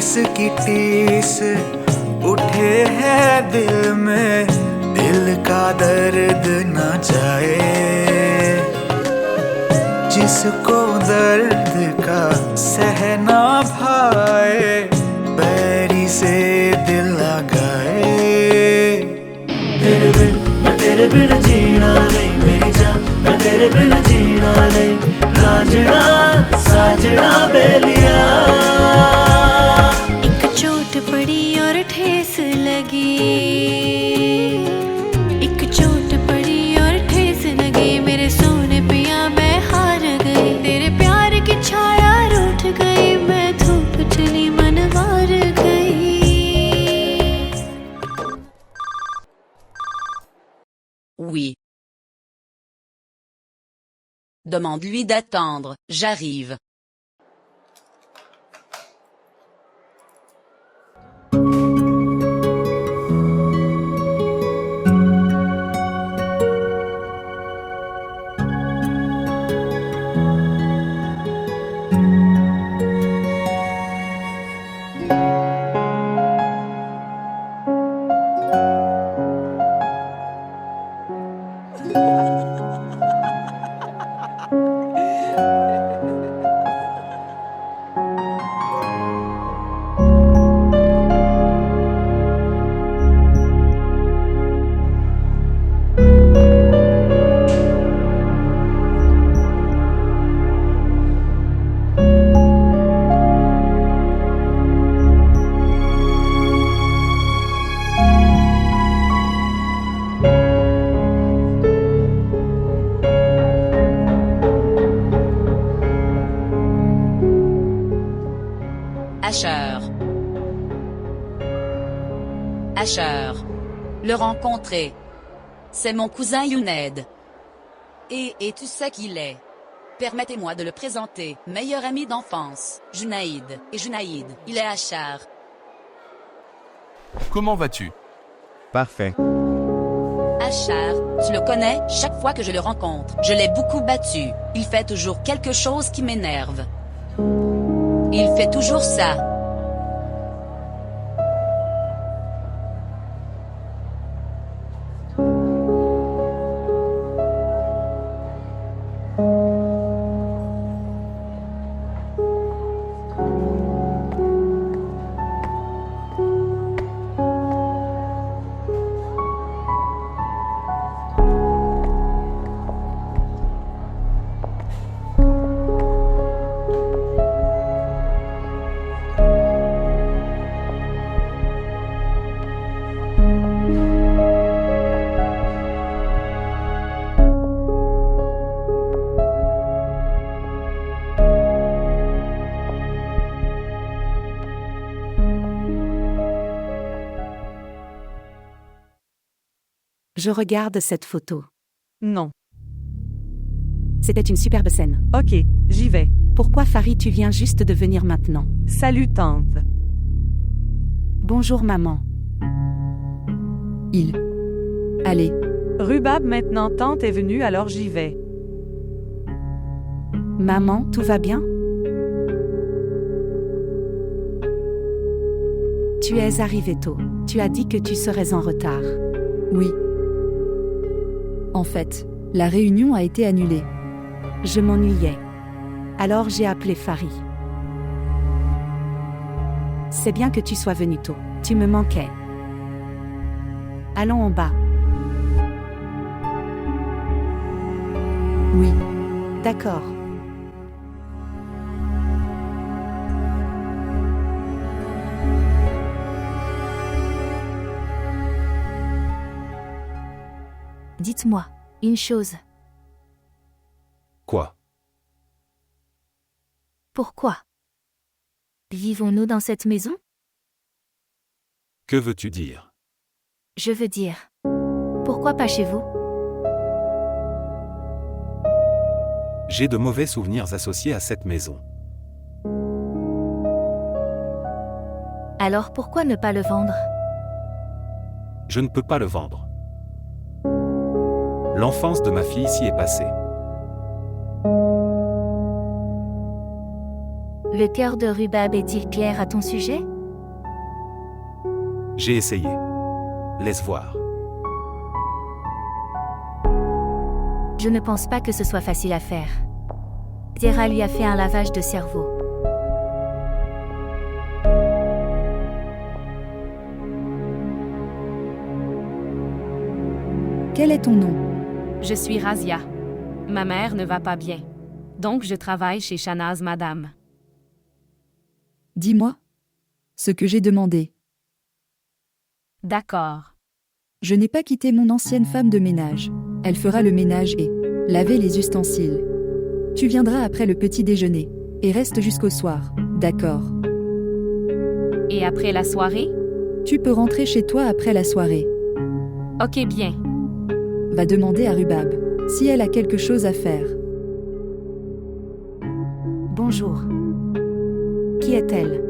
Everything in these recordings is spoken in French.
इसकी टीस उठे है दिल में, दिल का दर्द न जाए। जिसको दर्द का सहना भाए, बैरी से दिल लगाए। तेरे बिन मैं तेरे बिन जीना नहीं मेरी जान, मैं तेरे बिन जीना नहीं। राजना साजना बेलिया। एक चोट पड़ी और ठेस लगी, एक चोट पड़ी और ठेस लगी। मेरे सोने पिया मैं हार गई, तेरे प्यार की छाया रूठ गई। मैं धूप चली मन मार गई। Oui. Demande-lui d'attendre, j'arrive. Asher. Le rencontrer. C'est mon cousin Younes. Et tu sais qui il est. Permettez-moi de le présenter, meilleur ami d'enfance, Junaïd. Et Junaïd, il est Asher. Comment vas-tu? Parfait. Asher, tu le connais, chaque fois que je le rencontre, je l'ai beaucoup battu. Il fait toujours quelque chose qui m'énerve. Il fait toujours ça. Je regarde cette photo. Non. C'était une superbe scène. Ok, j'y vais. Pourquoi Farid, tu viens juste de venir maintenant? Salut tante. Bonjour maman. Allez. Rubab, maintenant tante est venue, alors j'y vais. Maman, tout va bien? Tu es arrivé tôt. Tu as dit que tu serais en retard. Oui. En fait, la réunion a été annulée. Je m'ennuyais. Alors j'ai appelé Farid. C'est bien que tu sois venu tôt. Tu me manquais. Allons en bas. Oui. D'accord. Dites-moi, une chose. Quoi? Pourquoi? Vivons-nous dans cette maison? Que veux-tu dire? Je veux dire, pourquoi pas chez vous? J'ai de mauvais souvenirs associés à cette maison. Alors pourquoi ne pas le vendre? Je ne peux pas le vendre. L'enfance de ma fille s'y est passée. Le cœur de Rubab est-il clair à ton sujet? J'ai essayé. Laisse voir. Je ne pense pas que ce soit facile à faire. Tierra lui a fait un lavage de cerveau. Quel est ton nom? Je suis Razia. Ma mère ne va pas bien. Donc je travaille chez Shanaz Madame. Dis-moi. Ce que j'ai demandé. D'accord. Je n'ai pas quitté mon ancienne femme de ménage. Elle fera le ménage et laver les ustensiles. Tu viendras après le petit déjeuner et reste jusqu'au soir, d'accord? Et après la soirée? Tu peux rentrer chez toi après la soirée. Ok bien. Va demander à Rubab si elle a quelque chose à faire. Bonjour. Qui est-elle?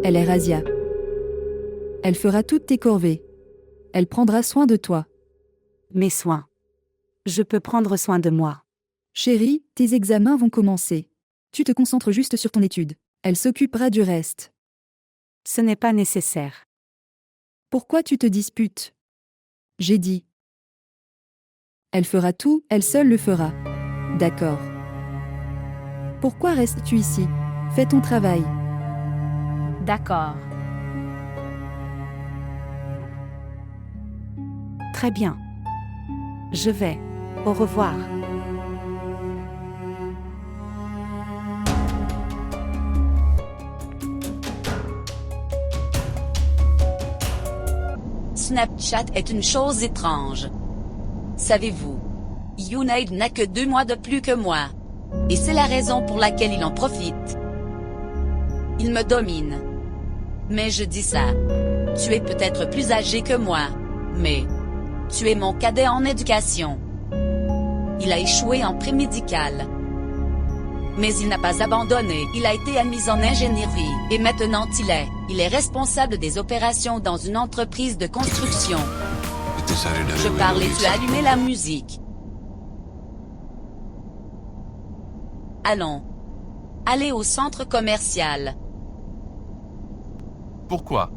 Elle est Razia. Elle fera toutes tes corvées. Elle prendra soin de toi. Mes soins. Je peux prendre soin de moi. Chérie, tes examens vont commencer. Tu te concentres juste sur ton étude. Elle s'occupera du reste. Ce n'est pas nécessaire. Pourquoi tu te disputes? J'ai dit. Elle fera tout, elle seule le fera. D'accord. Pourquoi restes-tu ici? Fais ton travail. D'accord. Très bien. Je vais. Au revoir. Snapchat est une chose étrange. Savez-vous? Junaid n'a que 2 mois de plus que moi. Et c'est la raison pour laquelle il en profite. Il me domine. Mais je dis ça. Tu es peut-être plus âgé que moi. Mais tu es mon cadet en éducation. Il a échoué en pré-médical. Mais il n'a pas abandonné, il a été admis en ingénierie, et maintenant il est responsable des opérations dans une entreprise de construction. Je parlais, tu as allumé la musique. Allons. Allez au centre commercial. Pourquoi?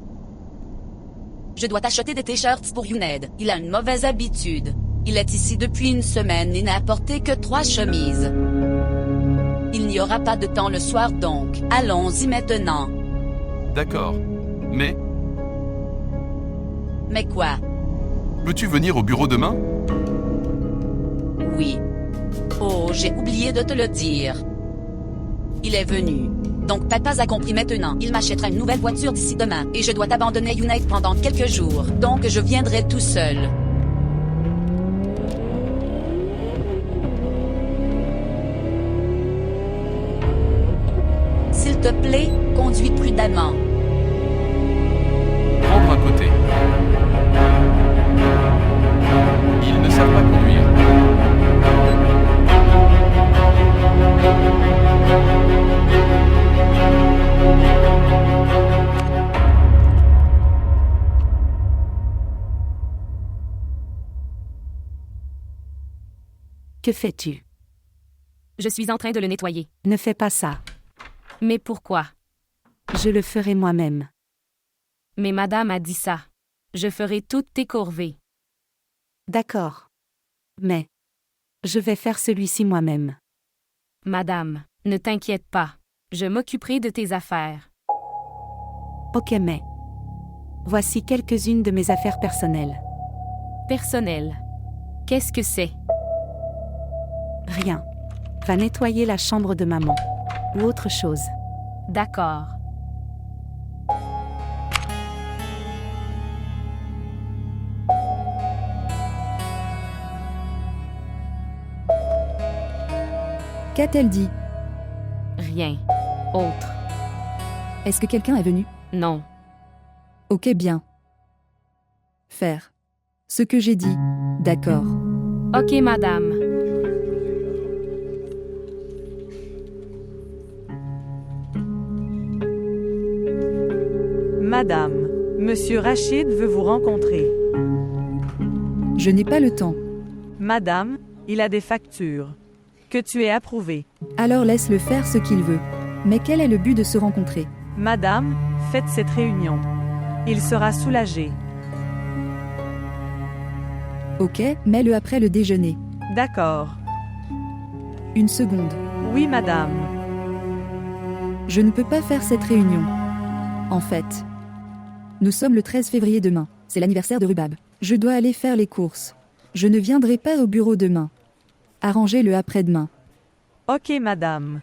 Je dois t'acheter des t-shirts pour Junaid. Il a une mauvaise habitude. Il est ici depuis une semaine et n'a apporté que 3 chemises. Il n'y aura pas de temps le soir donc. Allons-y maintenant. D'accord. Mais quoi? peux-tu venir au bureau demain? Oui. Oh, j'ai oublié de te le dire. Il est venu. Donc papa a compris maintenant. Il m'achètera une nouvelle voiture d'ici demain. Et je dois t'abandonner Junaid pendant quelques jours. Donc je viendrai tout seul. S'il te plaît, conduis prudemment. Prendre un côté. Ils ne savent pas conduire. Que fais-tu? Je suis en train de le nettoyer. Ne fais pas ça. Mais pourquoi? Je le ferai moi-même. Mais madame a dit ça. Je ferai toutes tes corvées. D'accord. Mais je vais faire celui-ci moi-même. Madame, ne t'inquiète pas. Je m'occuperai de tes affaires. Ok, mais voici quelques-unes de mes affaires personnelles. Personnel. Qu'est-ce que c'est? Rien. Va nettoyer la chambre de maman. Ou autre chose. D'accord. Qu'a-t-elle dit? Rien. Autre. Est-ce que quelqu'un est venu? Non. Ok, bien. Faire. Ce que j'ai dit. D'accord. Ok, madame. Madame, Monsieur Rachid veut vous rencontrer. Je n'ai pas le temps. Madame, il a des factures. Que tu aies approuvées. Alors laisse-le faire ce qu'il veut. Mais quel est le but de se rencontrer? Madame, faites cette réunion. Il sera soulagé. Ok, mets-le après le déjeuner. D'accord. Une seconde. Oui, madame. Je ne peux pas faire cette réunion. En fait, nous sommes le 13 février demain. C'est l'anniversaire de Rubab. Je dois aller faire les courses. Je ne viendrai pas au bureau demain. Arrangez-le après-demain. Ok, madame.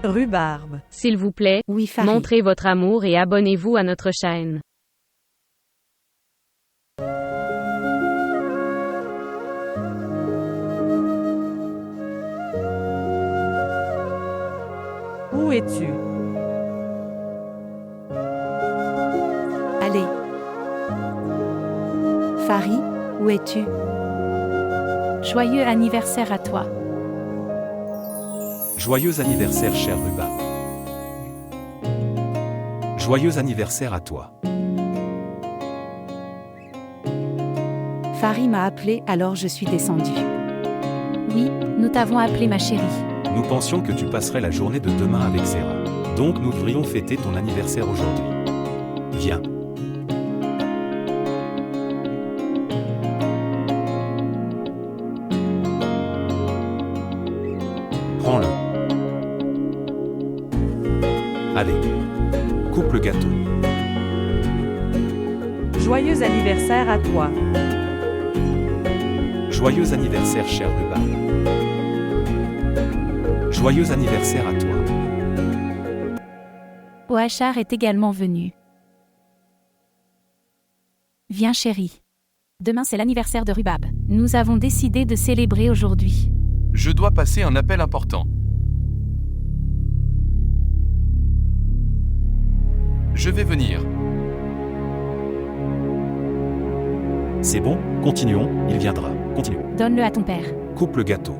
Rhubarbe. S'il vous plaît, Oui, Farid. montrez votre amour et abonnez-vous à notre chaîne. Où es-tu? Allez. Farid, où es-tu? Joyeux anniversaire à toi. Joyeux anniversaire, cher Rubab. Joyeux anniversaire à toi. Farid m'a appelé, alors je suis descendue. Oui, nous t'avons appelé ma chérie. Nous pensions que tu passerais la journée de demain avec Sarah. Donc nous devrions fêter ton anniversaire aujourd'hui. Viens. Prends-le. Allez. Coupe le gâteau. Joyeux anniversaire à toi. Joyeux anniversaire, cher Rubab. Joyeux anniversaire à toi. Oachar est également venu. Viens chérie. Demain c'est l'anniversaire de Rubab. Nous avons décidé de célébrer aujourd'hui. Je dois passer un appel important. Je vais venir. C'est bon, continuons, il viendra. Continue. Donne-le à ton père. Coupe le gâteau.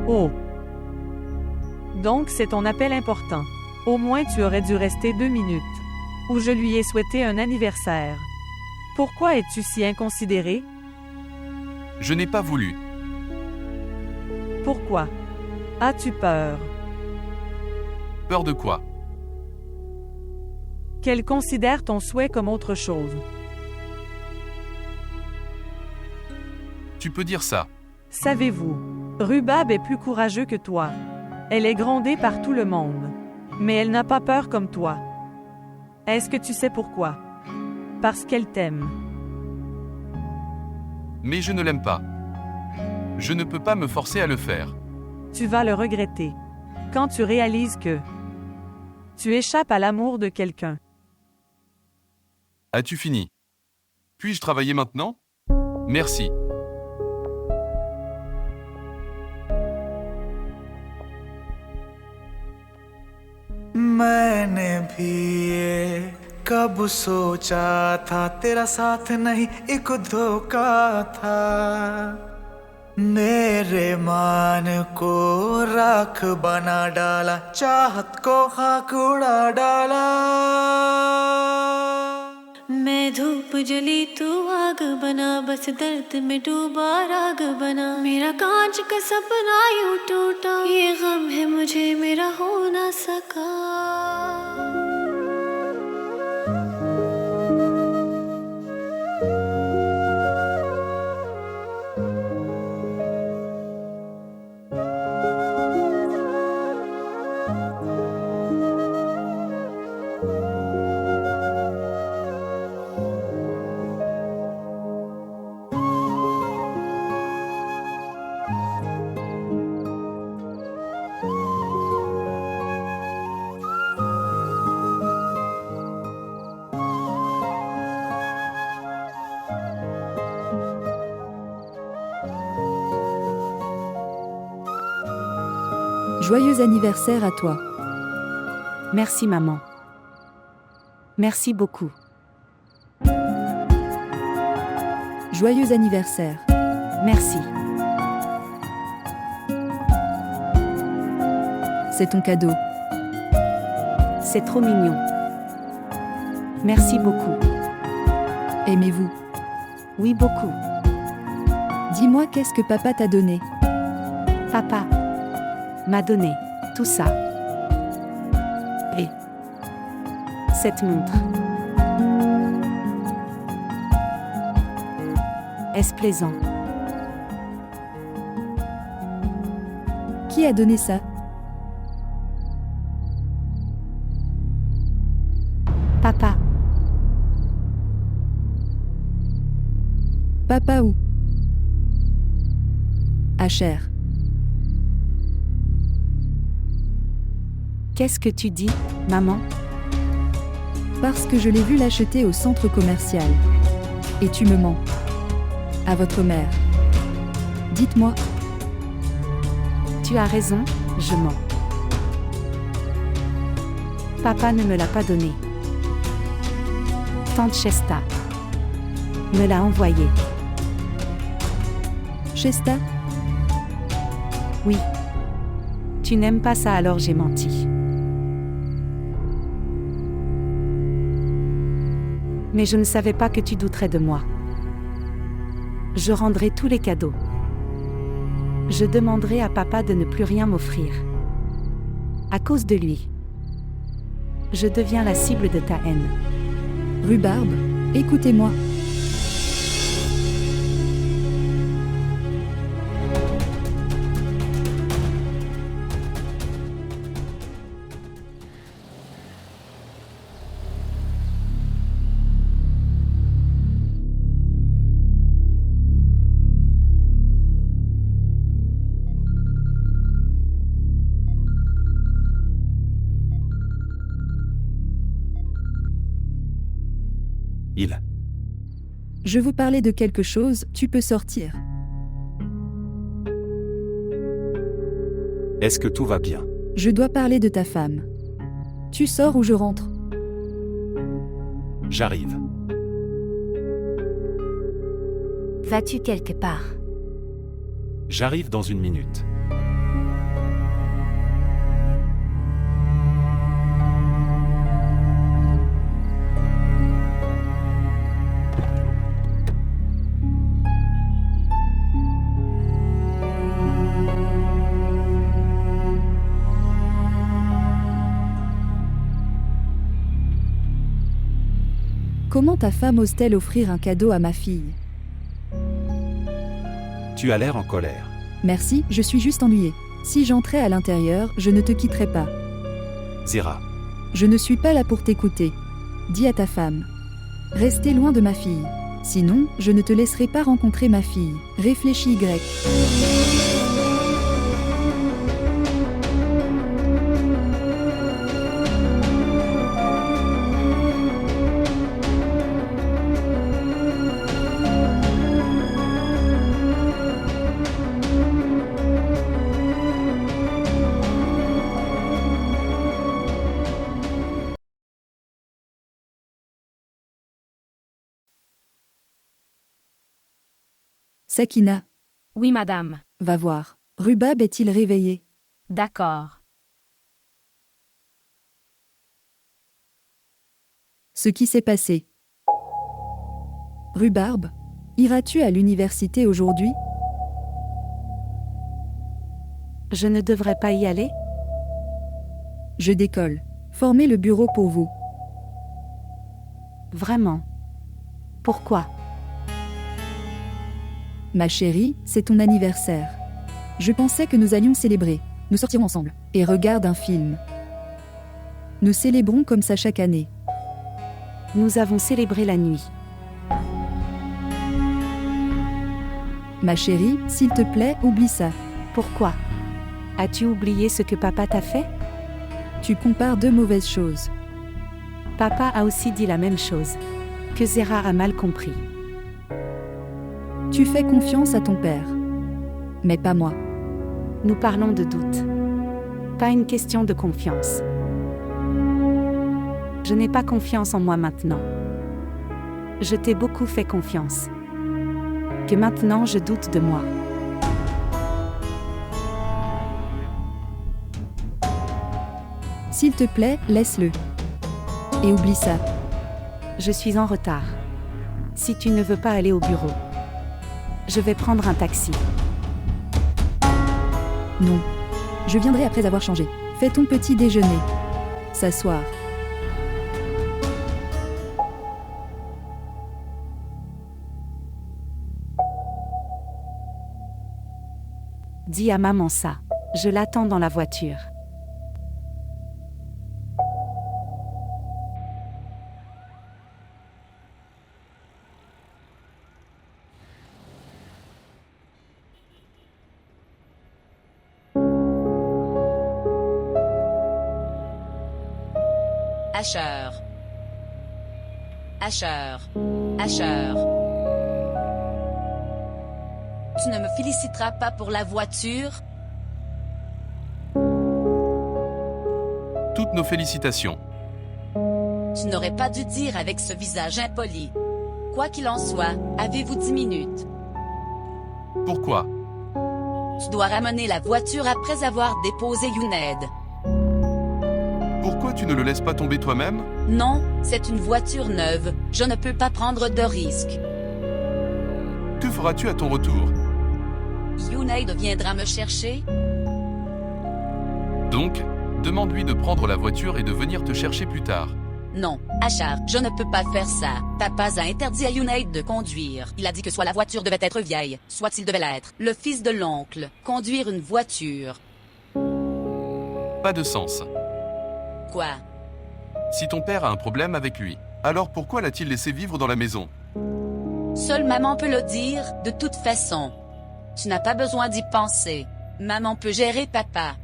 Oh. Donc c'est ton appel important. Au moins tu aurais dû rester 2 minutes. Où je lui ai souhaité un anniversaire. Pourquoi es-tu si inconsidéré? Je n'ai pas voulu. Pourquoi? As-tu peur? Peur de quoi? Qu'elle considère ton souhait comme autre chose. Tu peux dire ça. Savez-vous, Rubab est plus courageux que toi. Elle est grondée par tout le monde. Mais elle n'a pas peur comme toi. Est-ce que tu sais pourquoi? Parce qu'elle t'aime. Mais je ne l'aime pas. Je ne peux pas me forcer à le faire. Tu vas le regretter. quand tu réalises que tu échappes à l'amour de quelqu'un. As-tu fini? Puis-je travailler maintenant? Merci. मैंने भी ये कब सोचा था तेरा साथ नहीं एक धोखा था मेरे मान को राख बना डाला चाहत को खाक उड़ा डाला मैं धूप जली तू आग बना बस दर्द में डूबा राग बना मेरा कांच का सपना यूं टूटा ये गम है मुझे मेरा हो ना सका Joyeux anniversaire à toi. Merci maman. Merci beaucoup. Joyeux anniversaire. Merci. C'est ton cadeau. C'est trop mignon. Merci beaucoup. Aimez-vous? Oui, beaucoup. Dis-moi qu'est-ce que papa t'a donné? Papa m'a donné tout ça. Et cette montre. Est-ce plaisant? Qui a donné ça? Papa. Papa où? Asher. Qu'est-ce que tu dis, maman? Parce que je l'ai vu l'acheter au centre commercial. Et tu me mens. À votre mère. Dites-moi. Tu as raison, je mens. Papa ne me l'a pas donné. Tante Shesta me l'a envoyé. Shesta? Oui. Tu n'aimes pas ça alors j'ai menti. Mais je ne savais pas que tu douterais de moi. Je rendrai tous les cadeaux. Je demanderai à papa de ne plus rien m'offrir. À cause de lui. Je deviens la cible de ta haine. Rhubarbe, écoutez-moi. Je veux parler de quelque chose, tu peux sortir. Est-ce que tout va bien? Je dois parler de ta femme. Tu sors ou je rentre? J'arrive. Vas-tu quelque part? J'arrive dans 1 minute. Comment ta femme ose-t-elle offrir un cadeau à ma fille? Tu as l'air en colère. Merci, je suis juste ennuyée. Si j'entrais à l'intérieur, je ne te quitterais pas. Zira. Je ne suis pas là pour t'écouter. Dis à ta femme. Restez loin de ma fille. Sinon, je ne te laisserai pas rencontrer ma fille. Réfléchis Y. Sakina, Oui, madame. va voir. Rubab est-il réveillé? D'accord. Ce qui s'est passé. Rhubarbe, iras-tu à l'université aujourd'hui? Je ne devrais pas y aller? Je décolle. Formez le bureau pour vous. Vraiment? Pourquoi? Ma chérie, c'est ton anniversaire. Je pensais que nous allions célébrer. Nous sortirons ensemble. Et regarde un film. Nous célébrons comme ça chaque année. Nous avons célébré la nuit. Ma chérie, s'il te plaît, oublie ça. Pourquoi? As-tu oublié ce que papa t'a fait? Tu compares deux mauvaises choses. Papa a aussi dit la même chose. Que Zera a mal compris. Tu fais confiance à ton père. Mais pas moi. Nous parlons de doute. Pas une question de confiance. Je n'ai pas confiance en moi maintenant. Je t'ai beaucoup fait confiance. Que maintenant je doute de moi. S'il te plaît, laisse-le. Et oublie ça. Je suis en retard. Si tu ne veux pas aller au bureau, je vais prendre un taxi. Non. Je viendrai après avoir changé. Fais ton petit déjeuner. S'asseoir. Dis à maman ça. Je l'attends dans la voiture. Asher. Asher. Asher. Tu ne me féliciteras pas pour la voiture? Toutes nos félicitations. Tu n'aurais pas dû dire avec ce visage impoli. Quoi qu'il en soit, avez-vous 10 minutes? Pourquoi? Tu dois ramener la voiture après avoir déposé Younaid. Pourquoi tu ne le laisses pas tomber toi-même? Non, c'est une voiture neuve, je ne peux pas prendre de risque. Que feras-tu à ton retour? Younaid viendra me chercher? Donc, demande-lui de prendre la voiture et de venir te chercher plus tard. Non, Asher, je ne peux pas faire ça. Papa a interdit à Younaid de conduire. Il a dit que soit la voiture devait être vieille, soit il devait l'être. Le fils de l'oncle, conduire une voiture. Pas de sens. Quoi? Si ton père a un problème avec lui, alors pourquoi l'a-t-il laissé vivre dans la maison? Seule maman peut le dire, de toute façon. Tu n'as pas besoin d'y penser. Maman peut gérer papa.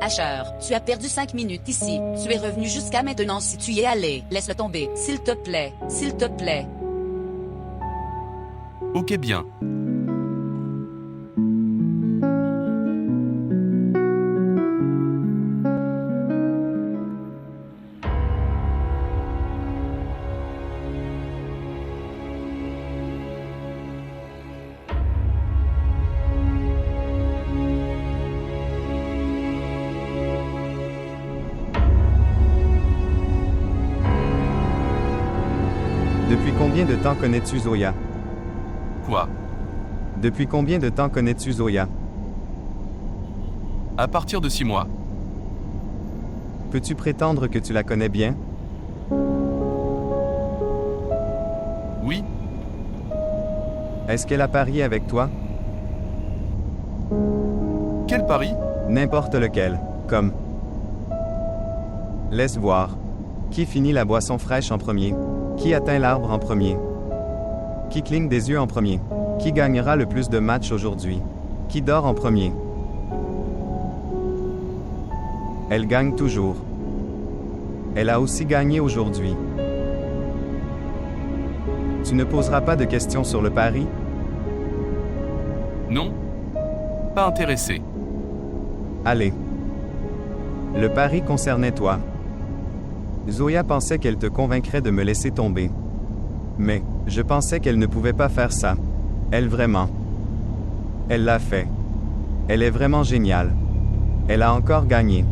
Asher, tu as perdu 5 minutes ici. Tu es revenu jusqu'à maintenant si tu y es allé. Laisse-le tomber, s'il te plaît, s'il te plaît. Ok bien. Depuis combien de temps connais-tu Zoya? Quoi? Depuis combien de temps connais-tu Zoya? À partir de 6 mois. Peux-tu prétendre que tu la connais bien? Oui. Est-ce qu'elle a parié avec toi? Quel pari? N'importe lequel, comme... Laisse voir. Qui finit la boisson fraîche en premier? Qui atteint l'arbre en premier? Qui cligne des yeux en premier? Qui gagnera le plus de matchs aujourd'hui? Qui dort en premier? Elle gagne toujours. Elle a aussi gagné aujourd'hui. Tu ne poseras pas de questions sur le pari? Non. Pas intéressé. Allez. Le pari concernait toi. Zoya pensait qu'elle te convaincrait de me laisser tomber. Mais, Je pensais qu'elle ne pouvait pas faire ça. Elle vraiment. Elle l'a fait. Elle est vraiment géniale. Elle a encore gagné.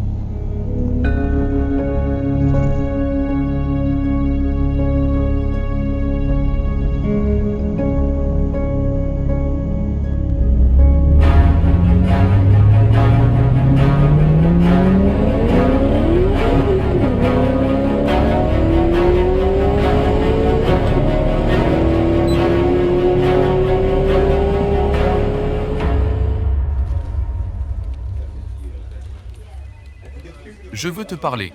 Je veux te parler.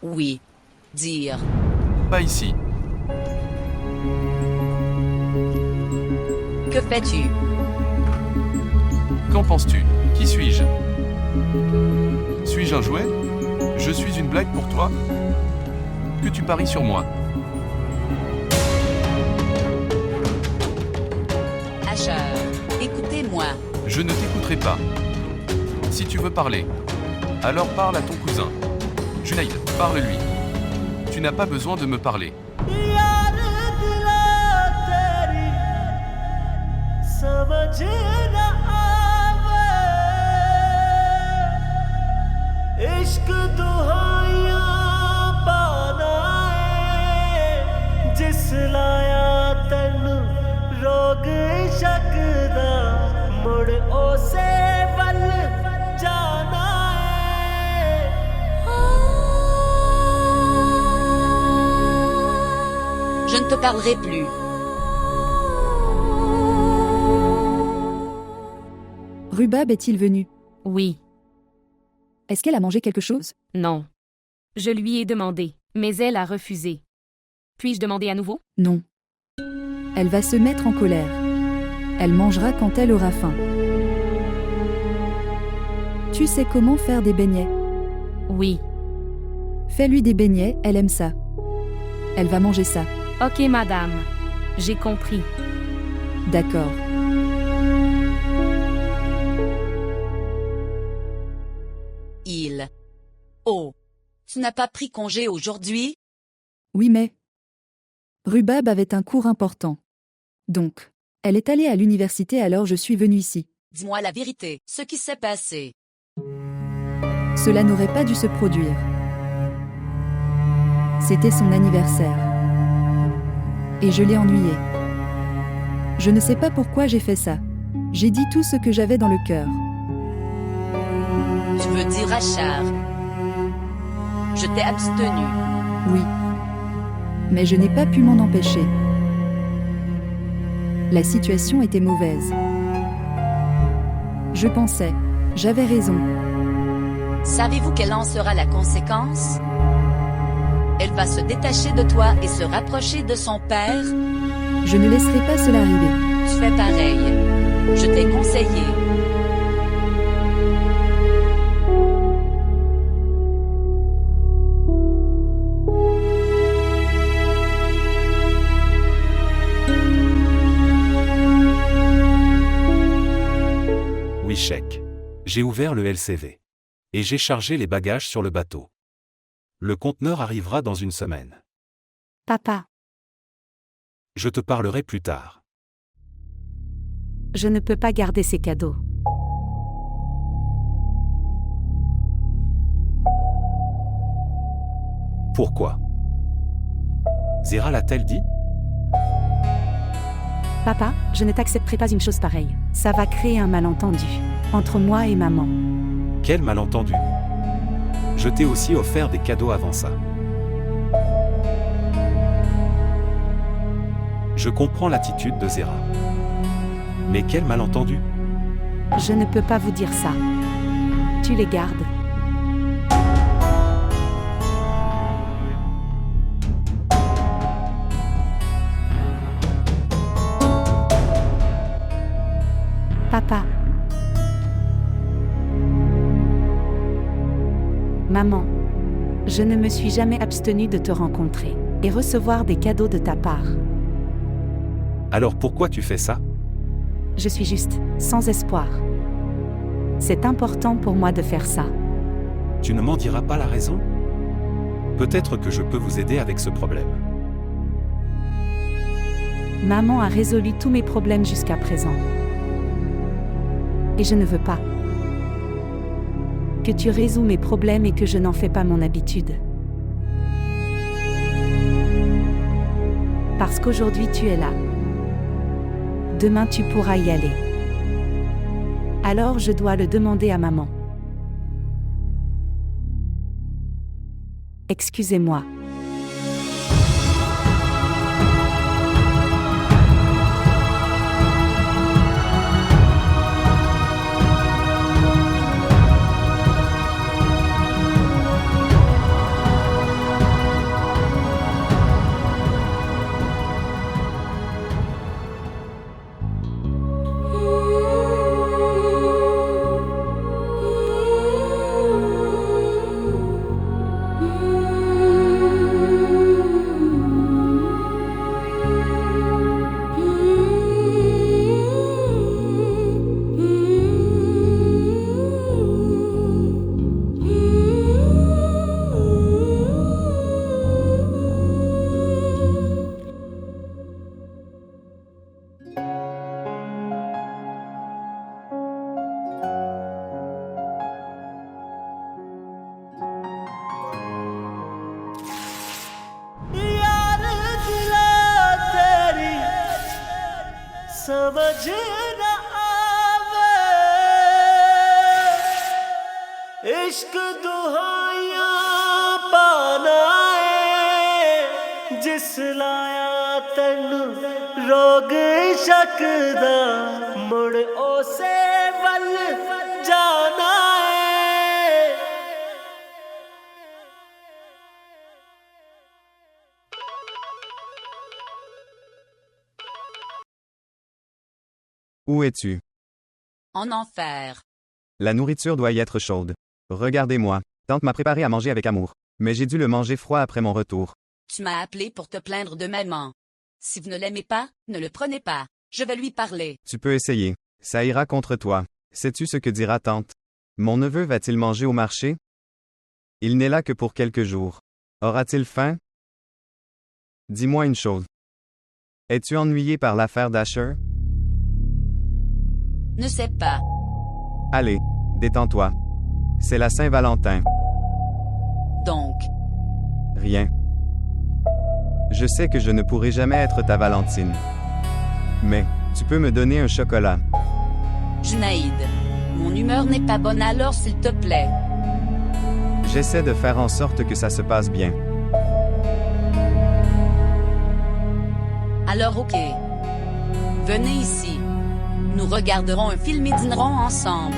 Oui. Dire. Pas ici. Que fais-tu? Qu'en penses-tu? Qui suis-je? Suis-je un jouet? Je suis une blague pour toi? Que tu paries sur moi? Asher, écoutez-moi. Je ne t'écouterai pas. Si tu veux parler, alors parle à ton cousin. Junaïd, parle-lui. Tu n'as pas besoin de me parler. Je ne te parlerai plus. Rubab est-il venu? Oui. Est-ce qu'elle a mangé quelque chose? Non. Je lui ai demandé, mais elle a refusé. Puis-je demander à nouveau? Non. Elle va se mettre en colère. Elle mangera quand elle aura faim. Tu sais comment faire des beignets? Oui. Fais-lui des beignets, elle aime ça. Elle va manger ça. Ok, madame. J'ai compris. D'accord. Il. Oh. Tu n'as pas pris congé aujourd'hui? Oui, mais... Rubab avait un cours important. Donc, elle est allée à l'université alors je suis venue ici. Dis-moi la vérité, ce qui s'est passé. Cela n'aurait pas dû se produire. C'était son anniversaire. Et je l'ai ennuyée. Je ne sais pas pourquoi j'ai fait ça. J'ai dit tout ce que j'avais dans le cœur. Tu veux dire Achar? Je t'ai abstenu. Oui. Mais je n'ai pas pu m'en empêcher. La situation était mauvaise. Je pensais, j'avais raison. Savez-vous quelle en sera la conséquence? Elle va se détacher de toi et se rapprocher de son père? Je ne laisserai pas cela arriver. Tu fais pareil. Je t'ai conseillé. Oui, chèque. J'ai ouvert le LCV. Et j'ai chargé les bagages sur le bateau. Le conteneur arrivera dans une semaine. Papa, Je te parlerai plus tard. je ne peux pas garder ces cadeaux. Pourquoi? Zéra l'a-t-elle dit? Papa, je ne t'accepterai pas une chose pareille. Ça va créer un malentendu entre moi et maman. Quel malentendu. Je t'ai aussi offert des cadeaux avant ça. Je comprends l'attitude de Zéra. Mais quel malentendu. Je ne peux pas vous dire ça. Tu les gardes. Papa. Maman. Je ne me suis jamais abstenue de te rencontrer et recevoir des cadeaux de ta part. Alors pourquoi tu fais ça? Je suis juste, sans espoir. C'est important pour moi de faire ça. Tu ne m'en diras pas la raison? Peut-être que je peux vous aider avec ce problème. Maman a résolu tous mes problèmes jusqu'à présent. Et je ne veux pas que tu résous mes problèmes et que je n'en fais pas mon habitude. Parce qu'aujourd'hui tu es là. Demain tu pourras y aller. Alors je dois le demander à maman. Excusez-moi. समझ न आवे इश्क दुहाइयां पाना है जिस लाया तैनू रोग शक दा मुड़ ओसे वल जाना है। Où es-tu? En enfer. La nourriture doit y être chaude. Regardez-moi. Tante m'a préparé à manger avec amour. Mais j'ai dû le manger froid après mon retour. Tu m'as appelé pour te plaindre de maman. Si vous ne l'aimez pas, ne le prenez pas. Je vais lui parler. Tu peux essayer. Ça ira contre toi. Sais-tu ce que dira tante? Mon neveu va-t-il manger au marché? Il n'est là que pour quelques jours. Aura-t-il faim? Dis-moi une chose. Es-tu ennuyé par l'affaire d'Asher? Ne sais pas. Allez, détends-toi. C'est la Saint-Valentin. Donc. Rien. Je sais que je ne pourrai jamais être ta Valentine. Mais, tu peux me donner un chocolat. Junaïd, mon humeur n'est pas bonne alors s'il te plaît. J'essaie de faire en sorte que ça se passe bien. Alors ok. Venez ici. Nous regarderons un film et dînerons ensemble.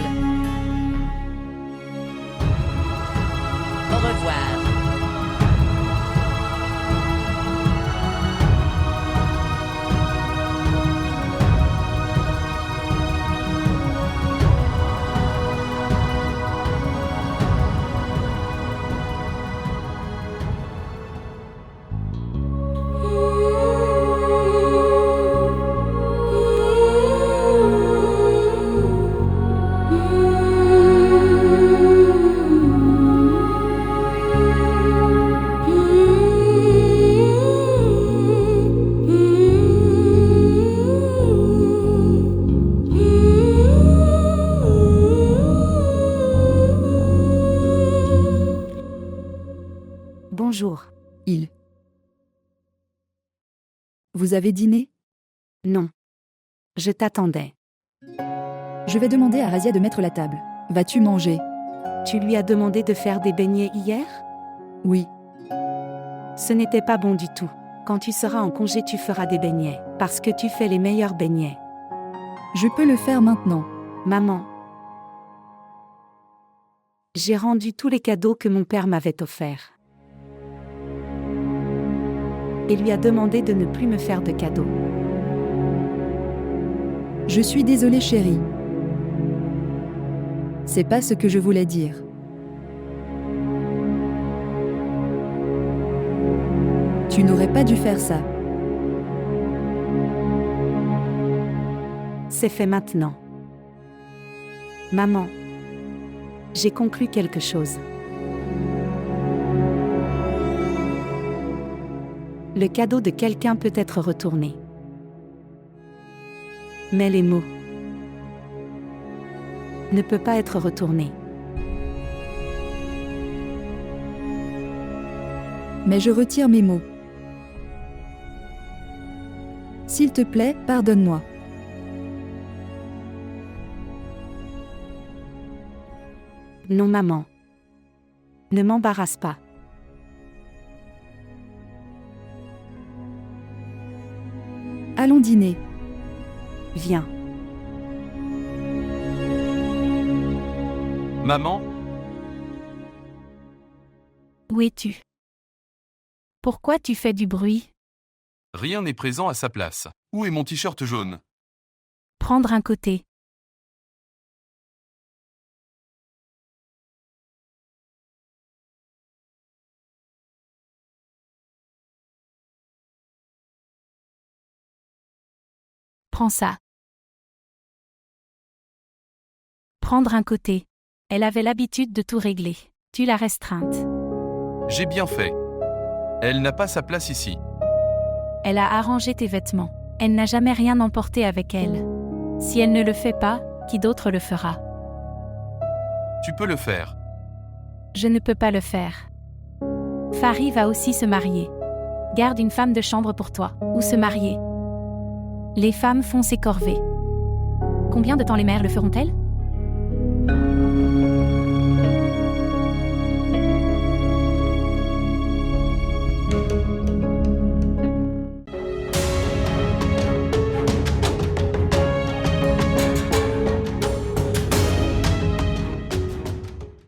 Au revoir. Bonjour. Vous avez dîné? Non. Je t'attendais. Je vais demander à Razia de mettre la table. Vas-tu manger? Tu lui as demandé de faire des beignets hier? Oui. Ce n'était pas bon du tout. Quand tu seras en congé, tu feras des beignets. Parce que tu fais les meilleurs beignets. Je peux le faire maintenant. Maman. J'ai rendu tous les cadeaux que mon père m'avait offerts. Et lui a demandé de ne plus me faire de cadeaux. Je suis désolée chérie. C'est pas ce que je voulais dire. Tu n'aurais pas dû faire ça. C'est fait maintenant. Maman, j'ai conclu quelque chose. Le cadeau de quelqu'un peut être retourné. Mais les mots ne peuvent pas être retournés. Mais je retire mes mots. S'il te plaît, pardonne-moi. Non maman. Ne m'embarrasse pas. Allons dîner. Viens. Maman, Où es-tu? Pourquoi tu fais du bruit? rien n'est présent à sa place. Où est mon t-shirt jaune? Prendre un côté. Prends ça. Prendre un côté. Elle avait l'habitude de tout régler. Tu l'as restreinte. J'ai bien fait. Elle n'a pas sa place ici. Elle a arrangé tes vêtements. Elle n'a jamais rien emporté avec elle. Si elle ne le fait pas, qui d'autre le fera? Tu peux le faire. Je ne peux pas le faire. Farid va aussi se marier. Garde une femme de chambre pour toi, ou se marier. Les femmes font ses corvées. Combien de temps les mères le feront-elles?